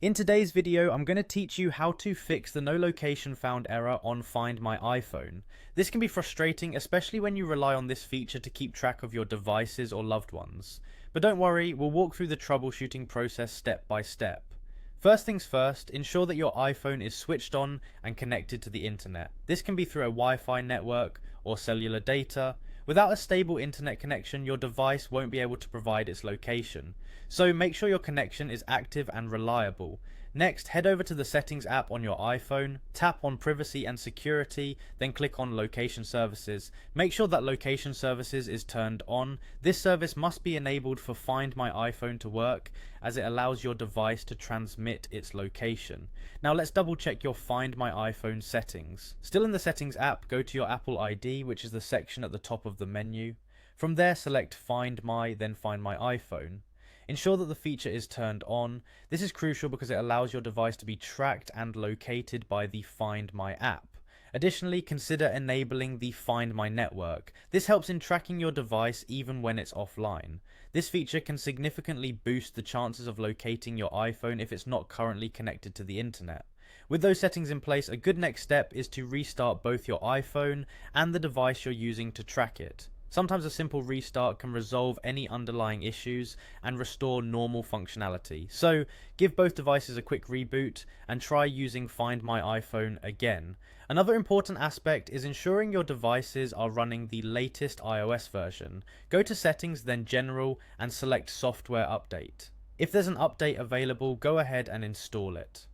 In today's video, I'm going to teach you how to fix the no location found error on Find My iPhone. This can be frustrating, especially when you rely on this feature to keep track of your devices or loved ones. But don't worry, we'll walk through the troubleshooting process step by step. First things first, ensure that your iPhone is switched on and connected to the internet. This can be through a Wi-Fi network or cellular data. Without a stable internet connection, your device won't be able to provide its location. So make sure your connection is active and reliable. Next, head over to the Settings app on your iPhone, tap on Privacy and Security, then click on Location Services. Make sure that Location Services is turned on. This service must be enabled for Find My iPhone to work, as it allows your device to transmit its location. Now let's double check your Find My iPhone settings. Still in the Settings app, go to your Apple ID, which is the section at the top of the menu. From there, select Find My, then Find My iPhone. Ensure that the feature is turned on. This is crucial because it allows your device to be tracked and located by the Find My app. Additionally, consider enabling the Find My network. This helps in tracking your device even when it's offline. This feature can significantly boost the chances of locating your iPhone if it's not currently connected to the internet. With those settings in place, a good next step is to restart both your iPhone and the device you're using to track it. Sometimes a simple restart can resolve any underlying issues and restore normal functionality. So give both devices a quick reboot and try using Find My iPhone again. Another important aspect is ensuring your devices are running the latest iOS version. Go to Settings, then General, and select Software Update. If there's an update available, go ahead and install it.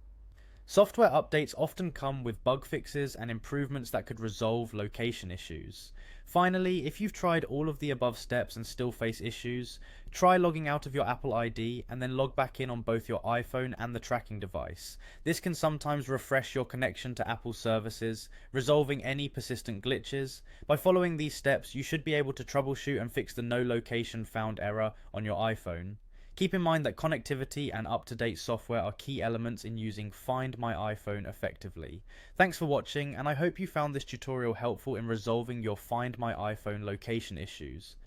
Software updates often come with bug fixes and improvements that could resolve location issues. Finally, if you've tried all of the above steps and still face issues, try logging out of your Apple ID and then log back in on both your iPhone and the tracking device. This can sometimes refresh your connection to Apple services, resolving any persistent glitches. By following these steps, you should be able to troubleshoot and fix the no location found error on your iPhone. Keep in mind that connectivity and up-to-date software are key elements in using Find My iPhone effectively. Thanks for watching, and I hope you found this tutorial helpful in resolving your Find My iPhone location issues.